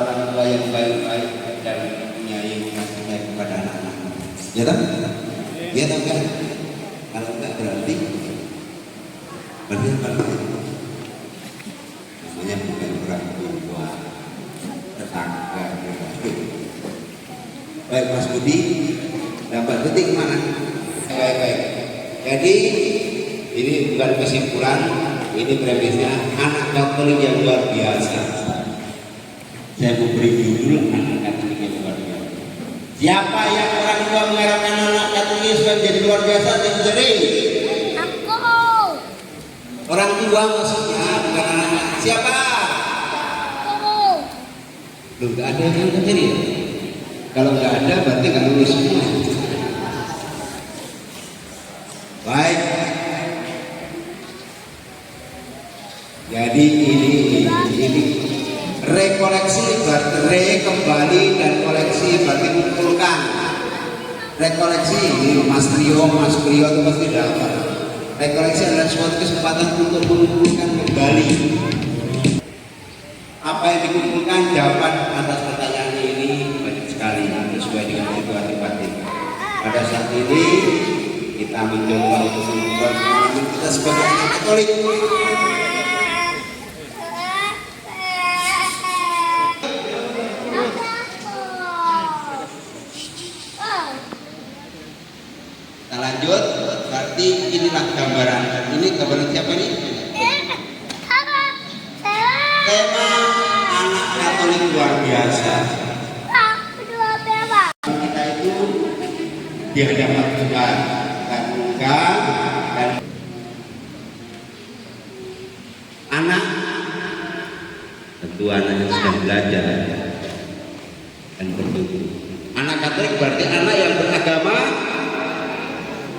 orang tua yang baik-baik dan mempunyai kasih baik kepada anak-anak. Ya kan? Ya atau enggak? Kalau enggak berarti apa? Namanya bukan orang tua, tetangga. Baik Mas Budi, dapat detik kemana? Baik. Jadi ini bukan kesimpulan, ini premisnya anak Katolik yang luar biasa. Saya mau beri judul anak Katolik yang luar biasa. Siapa yang orang tua mengharapkan anak Katolik supaya menjadi luar biasa? Sering. Aku. Orang tua maksudnya bukan anak. Siapa? Aku. Loh, nggak ada yang sendiri. Kalau nggak ada berarti nggak lulus semua. Baik. Jadi ini rekoleksi berarti kembali dan koleksi berarti mengumpulkan. Rekoleksi ini Mas Trio, Mas Trio itu pasti dapat. Rekoleksi adalah suatu kesempatan untuk mengumpulkan kembali. Apa yang dikumpulkan dapat atas pertanyaan ini banyak sekali sesuai dengan situasi batin. Pada saat ini kita mencoba untuk membuat pengalaman kita sebagai anak Katolik. Kita lanjut, berarti inilah gambaran. Ini gambaran siapa ini? Tema anak Katolik luar biasa. Kita itu di hadapan Tuhan, dan anak tentu anak yang sedang belajar dan bertumbuh. Anak Katolik berarti anak yang beragama,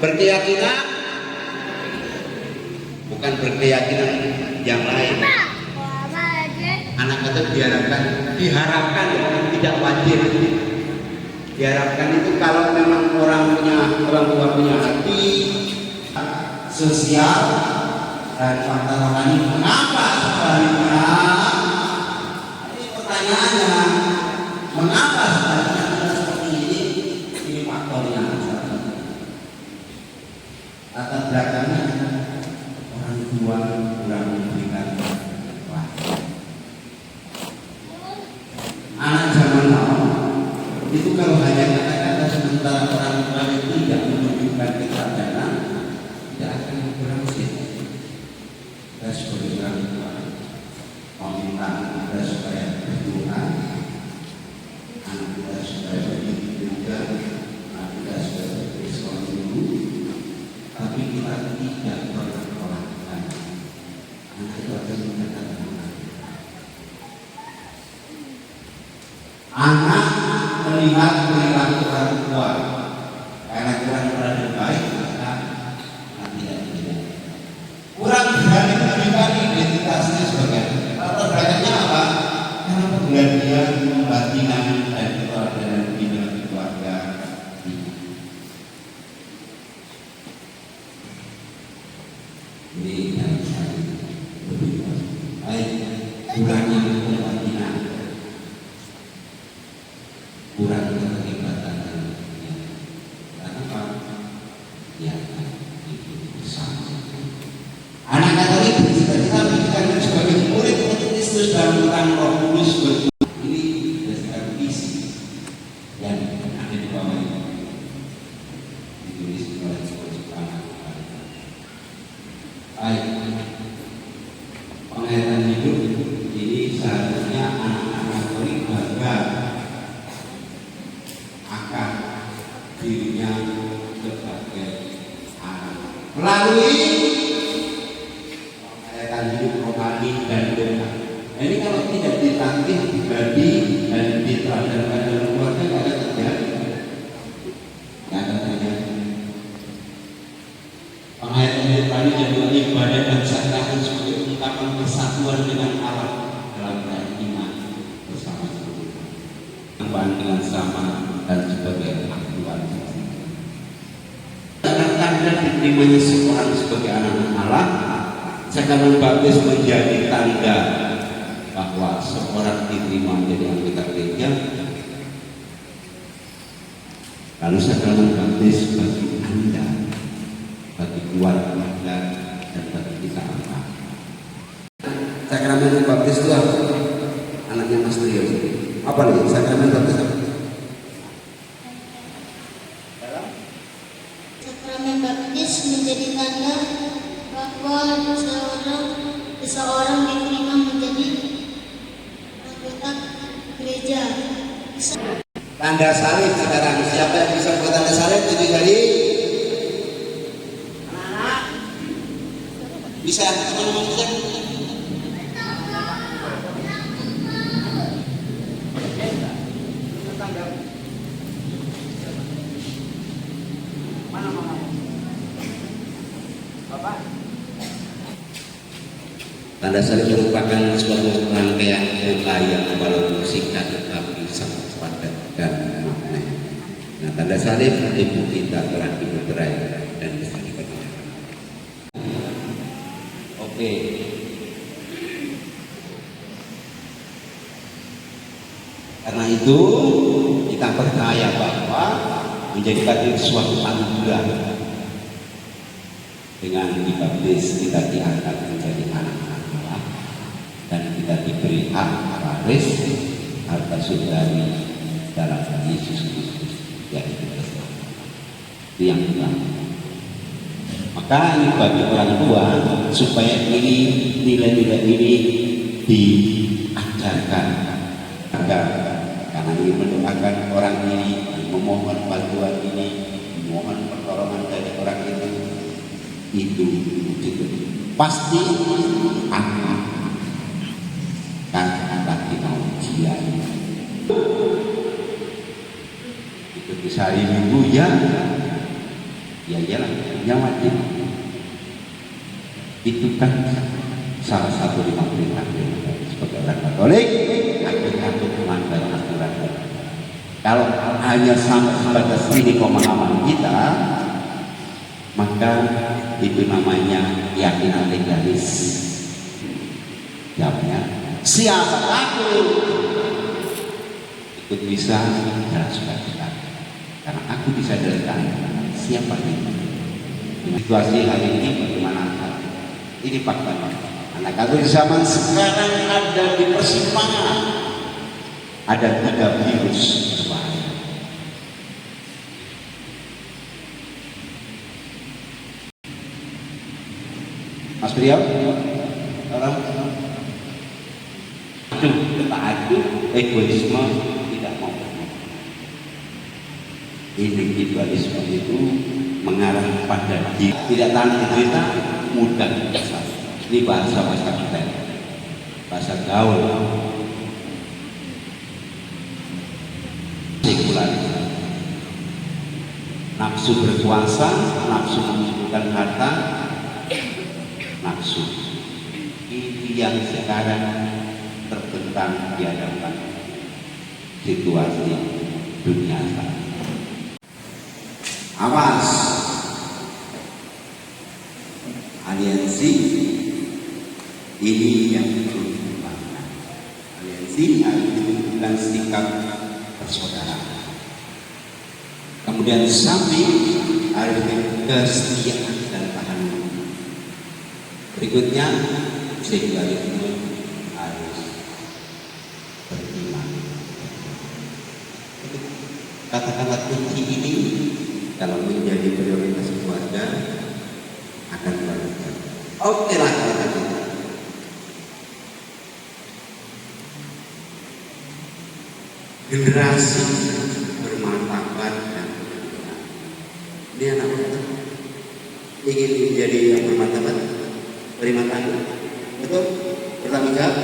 berkeyakinan, bukan berkeyakinan yang lain. Anak Katolik diharapkan tidak wajib. Diharapkan itu kalau memang orang tua punya hati sosial dan fakta rohani. Mengapa sebaliknya? Ini pertanyaannya. Mengapa sebaliknya seperti ini? Ini faktornya. Latar belakangnya orang tua kurang memberikan anak zaman now itu kalau hanya kata-kata sementara orang tua itu tidak menunjukkan keteladanan, tidak akan berhasil. Kita sebagai orang tua meminta kita supaya berdoa, anak kita supaya begitu juga, anak kita supaya bersekolah dulu, tapi kita tidak pernah melakukan. Anak itu akan mengatakan anak melihat perilaku orang tua karena kurang berada baik, maka tidak kurang berani menunjukkan identitasnya sebagai latar belakangnya apa? Karena pembelajaran pembatinan dan keteladanan di dalam keluarga ini yang saya lebih baik kurangnya pembatinan, kurang keterlibatan. Kenapa? Ya, itu bersama. Anak Katolik bercita-cita menjadikan sebagai murid Kristus dalam terang Roh Kudus. Ini berdasarkan visi yang ada di bawah ini. Ditulis oleh anak. Baik, penghayatan hidup ini seharusnya anak-anak Katolik bangga akan dirinya sebagai anak melalui penghayatan hidup rohani dan doa. Ini kalau tidak dilatih pribadi dan diteladankan dalam keluarga tidak akan terjadi. Penghayatan hidup rohani adalah ibadah dan sakramen sebagai ungkapan persatuan dengan Allah dalam iman bersama seluruh dengan sama dan sebagai aktual. Tanda diterimanya seorang sebagai anak Allah, sakaman baptis menjadi tanda bahwa seorang diterima menjadi anggota gereja, lalu sakramen baptis bagi Anda, bagi keluarga Anda, dan bagi kita apa? Sakramen baptis itu apa? Anaknya Mas Trio. Apa nih sakramen baptis apa? Sakramen baptis menjadi tanda bahwa seseorang diterima menjadi anggota gereja. Tanda salib sekarang. Siapa yang bisa buat tanda salib? Tunjuk jari. Anak-anak. Bisa? Teman-teman bisa? Mana mama? Bapak? Tanda salib merupakan suatu rangkaian yang walaupun singkat tetapi sangat padat dan makna. Nah, tanda salib ibu kita telah dimeterai dan bisa diperlihatkan. Oke. Karena itu kita percaya bahwa menjadikan itu suatu anugerah. Dengan dibaptis kita diangkat menjadi anak-anak Allah dan kita diberi hak waris harta surgawi dalam Yesus Kristus yaitu Kristus. Itu yang pertama. Maka ini bagi orang tua supaya ini nilai-nilai ini diajarkan agar karena ini mendoakan orang ini, memohon bantuan ini, memohon pertolongan dari orang itu pasti akan lagi mau ujian. Itu bisa hari Minggu ya iyalah wajib. Itu kan salah satu lima perintah sebagai orang Katolik, aku melanggar aturan. Kalau hanya sampai sebatas ini pemahaman kita, maka itu namanya keyakinan legalis. Jawabnya, siapa aku ikut bisa jalan suka-suka, karena aku bisa jalan. Siapa ini? Situasi hari ini bagaimana? Ini fakta. Anak Katolik zaman sekarang ada di persimpangan. Ada 3 virus berbahaya. Mas Priyo, orang ketaatan, egoisme, tidak mau. Individualisme itu mengarah pada diri, tidak tahan cerita, mudah. Ini bahasa kita, bahasa gaul, sekular. Nafsu berkuasa, nafsu mengumpulkan harta, nafsu ini yang sekarang terbentang di hadapan situasi dunia sekarang. Awas, aliansi ini yang perlu dikembangkan. Aliansi harus menunjukkan sikap persaudaraan. Kemudian samping harus kesetiaan dan tahan. Berikutnya, sekularisme harus beriman. Kata-kata kunci ini kalau menjadi prioritas keluarga akan berubah. Oke lah kata-kata. Generasi bermartabat dan berguna. Ini anak-anak ingin menjadi yang bermartabat, berima kasih, betul? Bertanggung jawab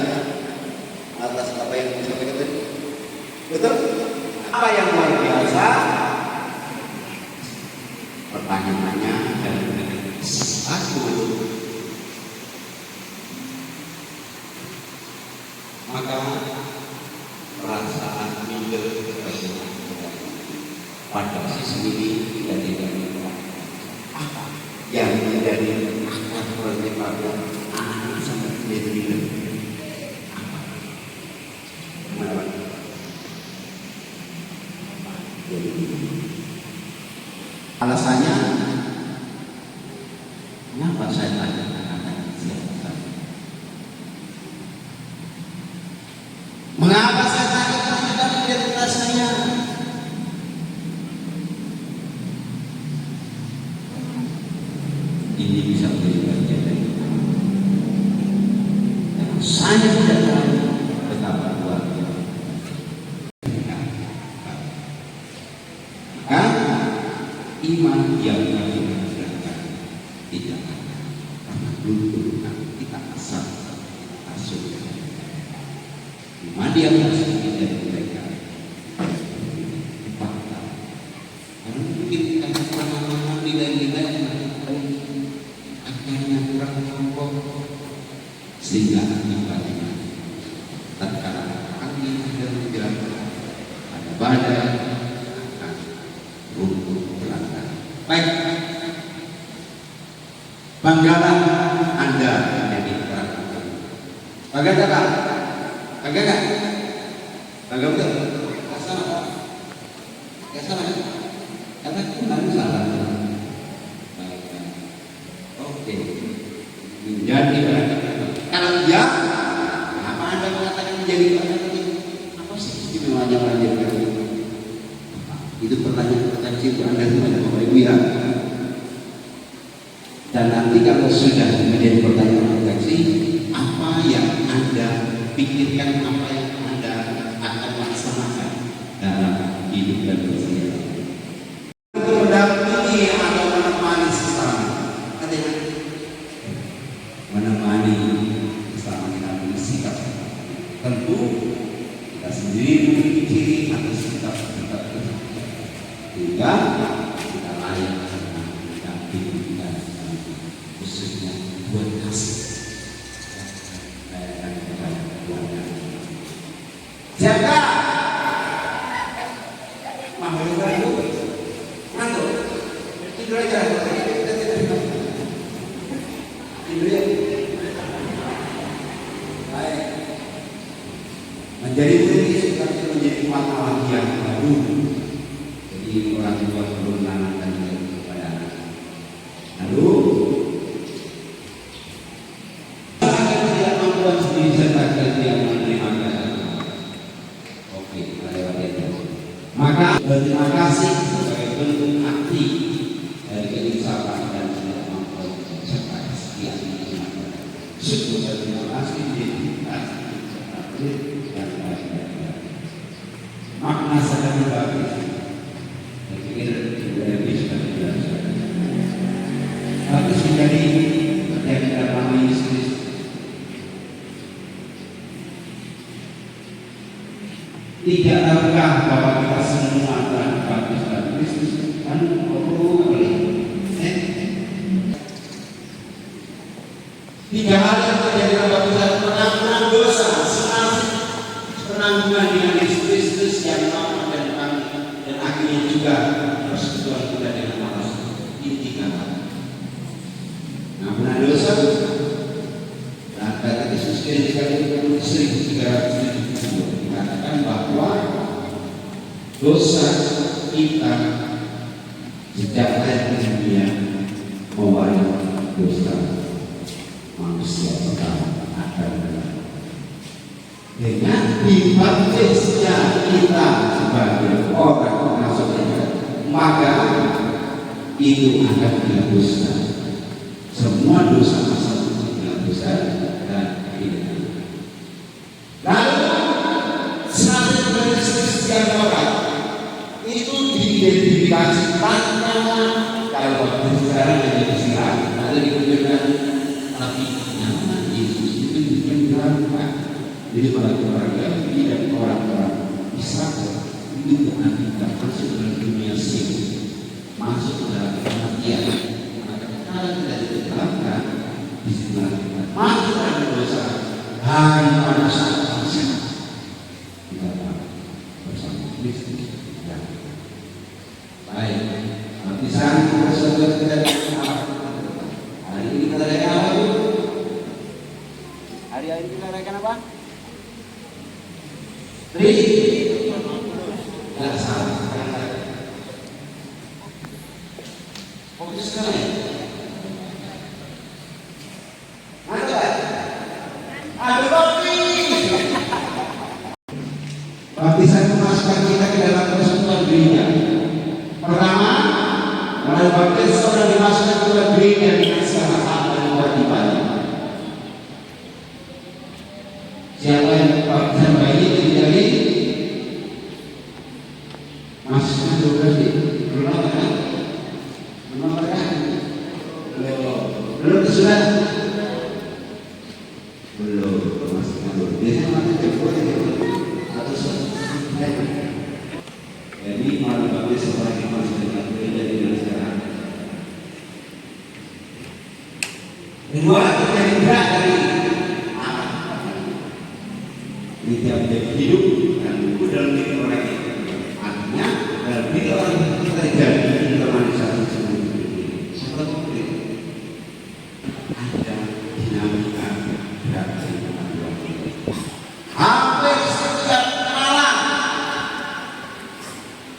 atas apa yang disampaikan tadi, betul? Apa yang luar biasa? Pertanyaannya dan aku, maka perasaan minder pada sisi ini tidak tidak apa yang menjadi akar pertimbangan anak sangat minder apa Alasannya, kenapa saya tanya anak siapa saya? Mengapa saya tanya tentang identitas saya? Ini bisa menjadi bagian dari saya tidak tahu betapa kuatnya. Iman yang kami kerjakan tidak ada karena dulu kita asal masuk. Iman yang masuk dari mereka fakta. Karena mungkin karena pengalaman nilai-nilai akhirnya kurang mampu sehingga akibatnya tatkala angin ada hujan, ada badai, akan runtuh belanda. Baik, banggalah Anda menjadi orang Islam. Bangga tak Pak? Bangga tak? Bangga betul? Tak salah Pak? Tak salah ya? Karena kita salah. Oke, menjadi orang Islam. Kalau ya, apa Anda mengatakan menjadi orang Islam? Apa sih istimewanya menjadi orang Islam? Itu pertanyaan kecil Anda kepada Bapak Ibu ya. Dan nanti kalau sudah menjadi pertanyaan refleksi, apa yang Anda pikirkan, apa yang Anda akan laksanakan dalam hidup dan bersosial. Mendampingi atau menemani sesama, artinya menemani sesama kita bersikap. Tentu kita sendiri memiliki ciri atau sikap tertentu. Sehingga kita layak mendampingi kita, khususnya buat kasih dan kepada keluarga. Jaga, mahal itu, ngantuk, tidur aja, tidur ya. Baik, menjadi murid seperti menjadi masalah yang baru. Jadi orang tua perlu menanamkan kepada anak. Lalu tidak mampuan sendiri serta yang menerima kasih. Oke, lewat itu. Maka berterima kasih sebagai bentuk akti dari keinsafan dan ketidakmampuan serta kesetiaan. Syukur dan terima kasih dan makna sangat bagus. Harus menjadi yang dalam Yesus. Tidak tahukah bahwa kita semua telah dibaptis dalam Kristus? Kan tiga hal yang terjadi dalam baptisan: pengampunan dosa, penanggungan dengan Yesus Kristus yang mau dan kami, dan akhirnya juga persekutuan kita dengan Allah. Ini tiga hal. Pengampunan dosa, dan kata Yesus Kristus 1370 mengatakan bahwa dosa kita sejak lahir ke dunia mewarisi dosa manusia pertama Adam. Dengan dibaptisnya kita sebagai orang masuk surga, maka itu akan dihapuskan. Semua dosa masa lalu dihapuskan dan hilang. Lalu saat Kristus yang orang itu diidentifikasi tantangan. Kalau waktu sekarang ada istilah atau digunakan tapi nama Yesus itu dikenalkan. Jadi para keluarga dan orang-orang Israel itu nanti masuk dalam dunia sini, masuk dalam kematian. Maka kalau tidak ditetapkan di sebelah kita masuk dalam dosa hari pada saat kita bersama Kristus. Baik, baptisan bersama kita hari ini kita rayakan apa? Hari ini kita rayakan apa? Tidak salah. bisa memasukkan kita ke dalam persekutuan gereja. Pertama, melalui baptis seorang dimasukkan ke dalam gereja dengan segala hak dan kewajibannya. Siapa yang baptisan bayi itu jadi masukkan 12 di belum kan? Belum kan? Belum sudah. Belum masukkan dulu. Biasanya masuk atau jadi melalui baptis seorang yang masuk dalam gereja dengan sekarang. Kedua, terjadi gerak dari ini tiap hidup dan buku dalam diri orang itu. Artinya dalam diri orang itu terjadi internalisasi semuanya. Seperti itu ada dinamika gerak dari kemajuan ini. Hampir setiap malam,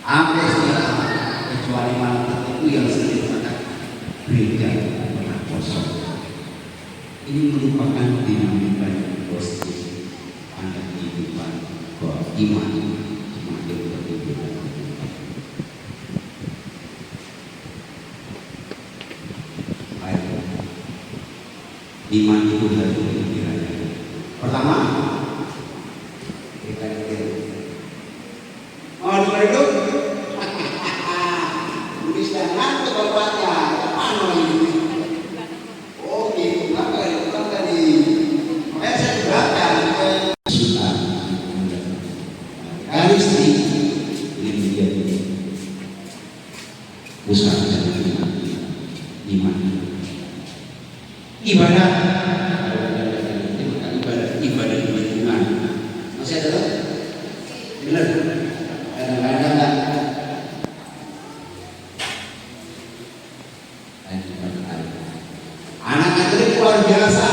hampir setiap malam, kecuali malam tertentu yang sering dikatakan gereja pernah kosong. Ini merupakan dinamika yang positif. Pada kehidupan iman semakin bertumbuh. Iman itu harus dirayakan. Pertama, kita itu tulis jangan ke bapaknya, mana ini? Oh gitu, kenapa itu kan tadi? Makanya saya jelaskan. Istri ini menjadi usaha iman ibadah hubungan masih ada benar kadang-kadang anak Katolik luar biasa.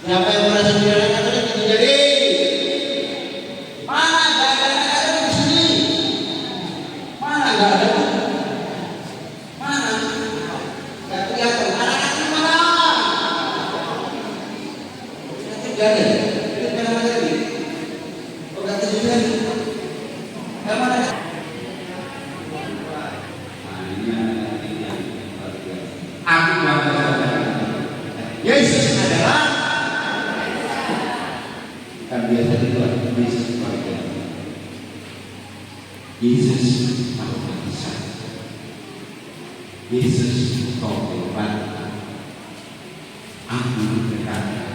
Siapa yang merasa diri anak Katolik itu jadi Yesus adalah kan biasa dibuat Yesus keluarga. Yesus mau berpisah. Yesus kau hebat. Aku berkata,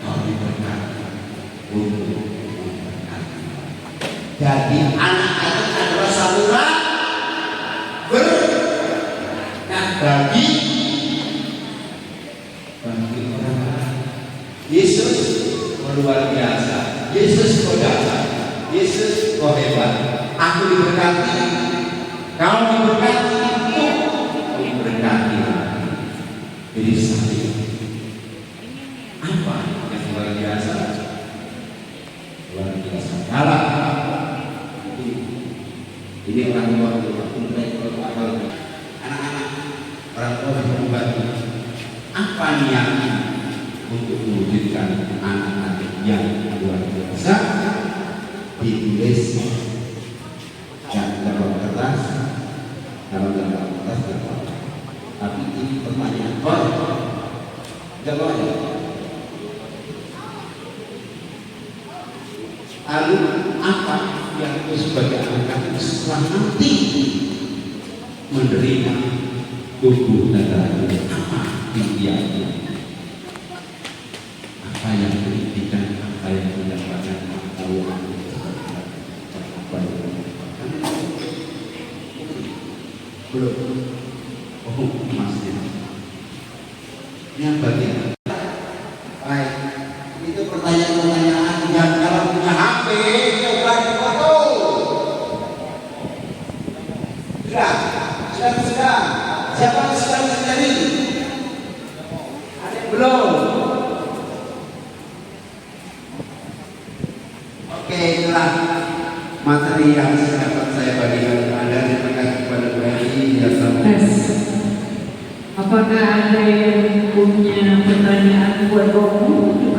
kau berkata untuk berkata. Jadi anak-anak adalah saluran berkat bagi orang. Yesus luar biasa. Yesus kau dasar. Yesus kau hebat. Aku diberkati. Kau diberkati. Kau diberkati. Jadi saya apa yang luar biasa? Luar biasa. Kalau ini orang tua anak-anak orang tua yang membantu. Apa niatnya untuk mewujudkan anak-anak yang luar biasa? Ditulis dalam kertas, tapi ini pertanyaan jawabnya. Lalu apa yang itu sebagai anak-anak setelah nanti menerima tubuh dan darah apa impiannya? Apa yang diimpikan, apa yang mendapatkan pengetahuan, apa yang belum. Oh, masih. Yang bagian baik. Itu pertanyaan-pertanyaan yang kalau punya HP coba foto. Sudah. Siapa yang sedang terjadi? Ada yang belum? Oke, itulah materi yang dapat saya bagikan kepada Anda. Terima kasih kepada Bu Eli. Apakah ada yang punya pertanyaan buat Romo?